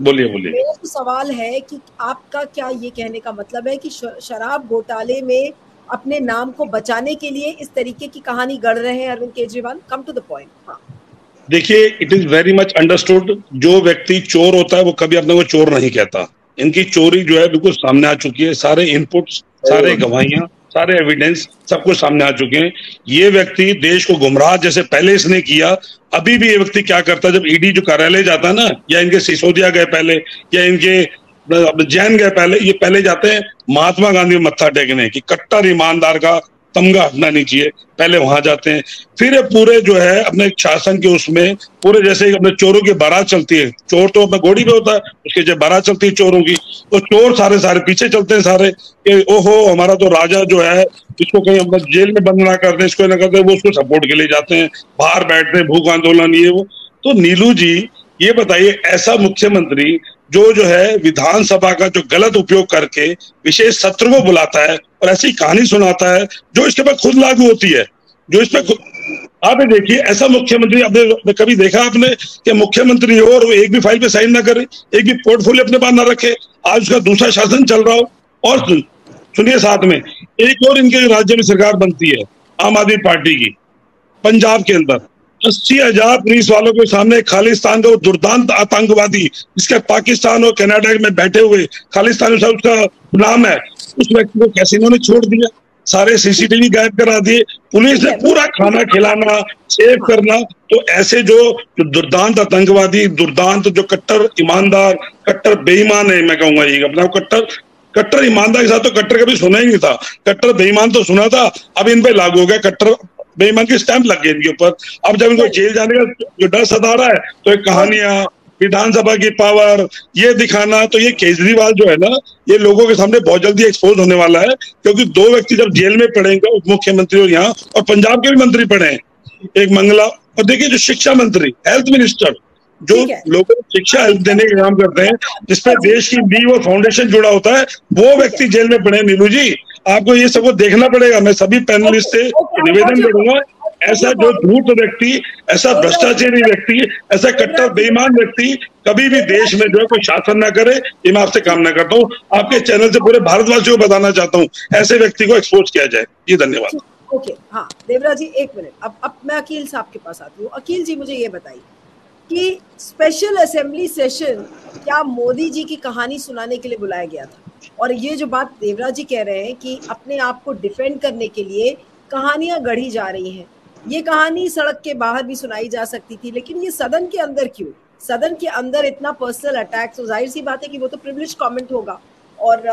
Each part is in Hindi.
बोलिए बोलिए। मेरा तो सवाल है कि आपका क्या ये कहने का मतलब है कि शराब घोटाले में अपने नाम को बचाने के लिए इस तरीके की कहानी गढ़ रहे हैं Arvind Kejriwal? Come to the point. हाँ, देखिए, it is very much understood, जो व्यक्ति चोर होता है वो कभी अपने को चोर नहीं कहता। इनकी चोरी जो है बिल्कुल सामने आ चुकी है, सारे इनपुट्स, सारे गवाहियां, सारे एविडेंस सब कुछ सामने आ चुके हैं। ये व्यक्ति देश को गुमराह जैसे पहले इसने किया, अभी भी ये व्यक्ति क्या करता है, जब ईडी जो कार्यालय जाता है ना, या इनके सिसोदिया गए पहले, या इनके जैन गए पहले, ये पहले जाते हैं महात्मा गांधी मत्था टेकने की, कट्टर ईमानदार का तमगा हटना नहीं चाहिए, पहले वहां जाते हैं। फिर ये पूरे जो है अपने शासन के उसमें पूरे, जैसे अपने चोरों की बारात चलती है, चोर तो अपना घोड़ी पे होता है, उसके जब बारात चलती है चोरों की, तो चोर सारे सारे पीछे चलते हैं सारे, कि ओहो हमारा तो राजा जो है, इसको कहीं अपना जेल में बंद ना कर दे, इसको ना कर दे, वो उसको सपोर्ट के लिए जाते हैं, बाहर बैठते हैं, भूख आंदोलन ये वो। तो नीलू जी ये बताइए, ऐसा मुख्यमंत्री जो है विधानसभा का जो गलत उपयोग करके विशेष सत्र को बुलाता है और ऐसी कहानी सुनाता है जो इसके पर खुद लागू होती है, जो इस पर आप देखिए, ऐसा मुख्यमंत्री आपने कभी देखा आपने कि मुख्यमंत्री हो और वो एक भी फाइल पे साइन ना करे, एक भी पोर्टफोलियो अपने पास ना रखे, आज उसका दूसरा शासन चल रहा हो। और सुनिए, साथ में एक और इनके राज्य में सरकार बनती है आम आदमी पार्टी की, पंजाब के अंदर 80,000 पुलिस वालों के सामने खालिस्तान का वो दुर्दांत आतंकवादी, जिसके पाकिस्तान और कनाडा में बैठे हुए खालिस्तान उसका नाम है, उस व्यक्ति को कैसे इन्होंने छोड़ दिया, सारे सीसीटीवी गायब करा दिए, पुलिस ने पूरा खाना खिलाना, सेव करना। तो ऐसे जो दुर्दांत आतंकवादी, दुर्दांत जो कट्टर ईमानदार, कट्टर बेईमान है, मैं कहूंगा ये अपना कट्टर ईमानदार के साथ तो कट्टर कभी सुना ही नहीं था, कट्टर बेईमान तो सुना था, अब इन पे लागू हो गया, कट्टर बेईमान की स्टैंप लग गई इनके ऊपर। अब जब इनको जेल जाने का जो डर सता रहा है, तो ये कहानियां, विधानसभा की पावर ये दिखाना, तो ये केजरीवाल जो है ना, ये लोगों के सामने बहुत जल्दी एक्सपोज होने वाला है, क्योंकि दो व्यक्ति जब जेल में पड़ेंगे, उप मुख्यमंत्री और यहाँ, और पंजाब के भी मंत्री पड़े हैं, एक मंगला, और देखिए जो शिक्षा मंत्री, हेल्थ मिनिस्टर, जो लोगों को शिक्षा हेल्थ देने का काम करते हैं, जिसपे देश की नींव और फाउंडेशन जुड़ा होता है, वो व्यक्ति जेल में पड़े। नीलू जी, आपको ये सब देखना पड़ेगा। मैं सभी पैनलिस्ट से निवेदन करूंगा, ऐसा जो धूर्त व्यक्ति, ऐसा भ्रष्टाचारी व्यक्ति, ऐसा कट्टर बेईमान व्यक्ति कभी भी देश में जो है कोई शासन ना करे, ये मैं आपसे कामना करता हूँ। आपके चैनल से पूरे भारतवासियों को बताना चाहता हूँ, ऐसे व्यक्ति को एक्सपोज किया जाए। जी धन्यवाद। ओके, हाँ देवराज जी, एक मिनट, अब मैं अकील साहब के पास आती हूँ। अकील जी, मुझे ये बताइए कि स्पेशल असेंबली सेशन क्या मोदी जी की कहानी सुनाने के लिए बुलाया गया था? और ये जो बात देवराज जी कह रहे हैं कि अपने आप को डिफेंड करने के लिए कहानियां गढ़ी जा रही हैं, ये कहानी सड़क के बाहर भी सुनाई जा सकती थी, लेकिन ये सदन के अंदर क्यों? सदन के अंदर इतना पर्सनल अटैक, तो जाहिर सी बात है कि वो तो प्रिविलेज कमेंट होगा और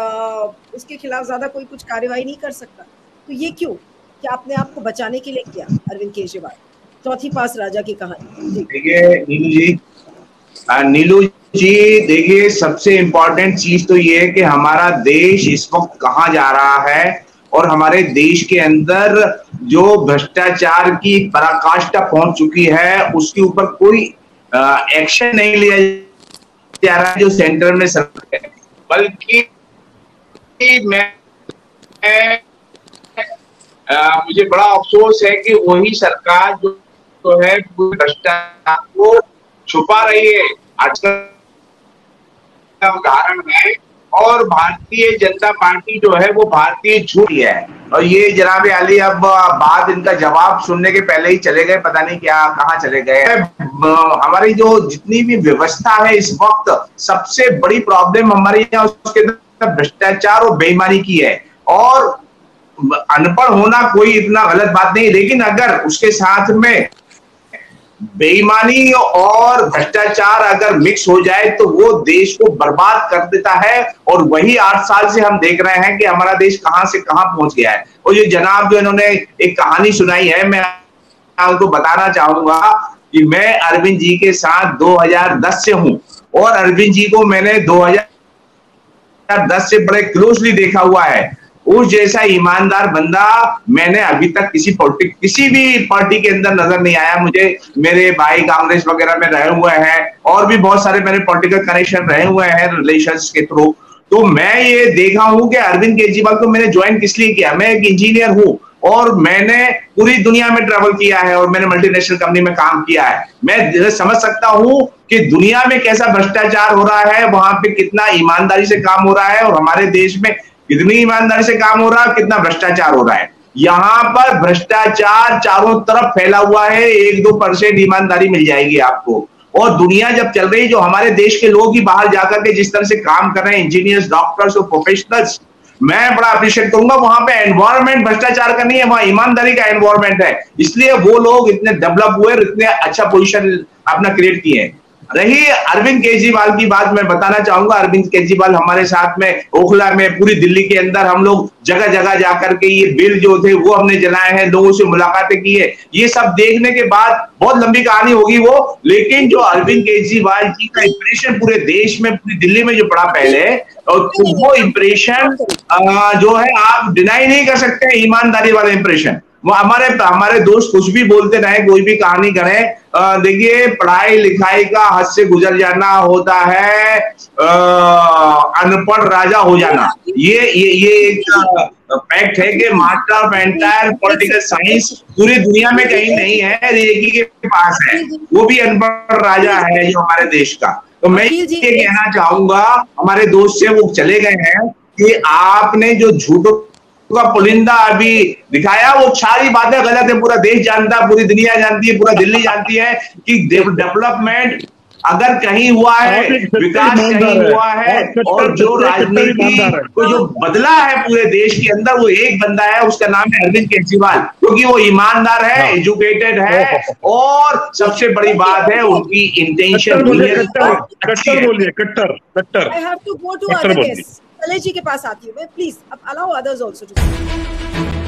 उसके खिलाफ ज्यादा कोई कुछ कार्रवाई नहीं कर सकता। तो ये क्यों? क्या अपने आप को बचाने के लिए किया अरविंद केजरीवाल? चौथी पास राजा की कहानी। देखिए नीलू जी, देखिए सबसे इम्पोर्टेंट चीज तो ये है कि हमारा देश इस वक्त कहाँ जा रहा है, और हमारे देश के अंदर जो भ्रष्टाचार की पराकाष्ठा पहुंच चुकी है, उसके ऊपर कोई एक्शन नहीं लिया जा रहा है जो सेंटर में सरकार है। बल्कि मुझे बड़ा अफसोस है कि वही सरकार जो है भ्रष्टाचार को छुपा रही है। आजकल का उदाहरण है, और भारतीय जनता पार्टी जो है वो भारतीय झूठ है। और ये जनाब अली अब बात इनका जवाब सुनने के पहले ही चले गए, पता नहीं क्या कहाँ चले गए। हमारी जो जितनी भी व्यवस्था है इस वक्त, सबसे बड़ी प्रॉब्लम हमारे यहाँ उसके अंदर भ्रष्टाचार और बेईमानी की है। और अनपढ़ होना कोई इतना गलत बात नहीं, लेकिन अगर उसके साथ में बेईमानी और भ्रष्टाचार अगर मिक्स हो जाए तो वो देश को बर्बाद कर देता है। और वही 8 साल से हम देख रहे हैं कि हमारा देश कहां से कहां पहुंच गया है। और ये जनाब जो इन्होंने एक कहानी सुनाई है, मैं आपको बताना चाहूंगा कि मैं अरविंद जी के साथ 2010 से हूं, और अरविंद जी को मैंने 2010 से बड़े क्लोजली देखा हुआ है। उस जैसा ईमानदार बंदा मैंने अभी तक किसी भी पार्टी के अंदर नजर नहीं आया मुझे। मेरे भाई कांग्रेस वगैरह में रहे हुए हैं, और भी बहुत सारे मेरे पॉलिटिकल कनेक्शन रहे हुए हैं रिलेशंस के थ्रू। तो मैं ये देखा हूं कि अरविंद केजरीवाल को मैंने ज्वाइन किस लिए किया। मैं एक इंजीनियर हूं, और मैंने पूरी दुनिया में ट्रैवल किया है और मैंने मल्टीनेशनल कंपनी में काम किया है। मैं समझ सकता हूं कि दुनिया में कैसा भ्रष्टाचार हो रहा है, वहां पे कितना ईमानदारी से काम हो रहा है और हमारे देश में कितनी ईमानदारी से काम हो रहा है, कितना भ्रष्टाचार हो रहा है। यहाँ पर भ्रष्टाचार चारों तरफ फैला हुआ है, 1-2% ईमानदारी मिल जाएगी आपको। और दुनिया जब चल रही, जो हमारे देश के लोग ही बाहर जाकर के जिस तरह से काम कर रहे हैं, इंजीनियर्स, डॉक्टर्स और प्रोफेशनल्स, मैं बड़ा अप्रिशिएट करूंगा। वहां पे एनवायरनमेंट भ्रष्टाचार का नहीं है, वहां ईमानदारी का एनवायरनमेंट है, इसलिए वो लोग इतने डेवलप हुए, इतने अच्छा पोजीशन अपना क्रिएट किए हैं। रही अरविंद केजरीवाल की बात, मैं बताना चाहूंगा, अरविंद केजरीवाल हमारे साथ में ओखला में, पूरी दिल्ली के अंदर हम लोग जगह जगह जाकर के ये बिल जो थे वो हमने जलाए हैं, लोगों से मुलाकातें की है। ये सब देखने के बाद बहुत लंबी कहानी होगी वो, लेकिन जो अरविंद केजरीवाल जी का इंप्रेशन पूरे देश में, पूरी दिल्ली में जो पड़ा पहले, और वो इंप्रेशन जो है आप डिनाई नहीं कर सकते, ईमानदारी वाला इंप्रेशन। वो हमारे दोस्त कुछ भी बोलते रहे, कोई भी कहानी करें, देखिए पढ़ाई लिखाई का हद से गुजर जाना होता है अनपढ़ राजा हो जाना। ये एक फैक्ट है कि master of entire political science पूरी दुनिया में कहीं नहीं है, रेगी के पास है, वो भी अनपढ़ राजा है जो हमारे देश का। तो मैं ये कहना चाहूंगा हमारे दोस्त से, वो चले गए हैं, कि आपने जो झूठों का पुलिंदा अभी दिखाया, वो सारी बातें गलत है। पूरा देश जानता है, पूरी दुनिया जानती है, पूरा दिल्ली जानती है कि डेवलपमेंट अगर कहीं हुआ है, विकास कहीं हुआ है, और जो राजनीति को जो बदला है पूरे देश के अंदर, वो एक बंदा है, उसका नाम है अरविंद केजरीवाल, क्योंकि वो ईमानदार है, एजुकेटेड है, और सबसे बड़ी बात है उनकी इंटेंशन। कट्टर बोलिए, कट्टर। I have to go to other guest. Kalesh ji के पास आती हूँ मैं, प्लीज अब अलाउ अदर्स आल्सो टू।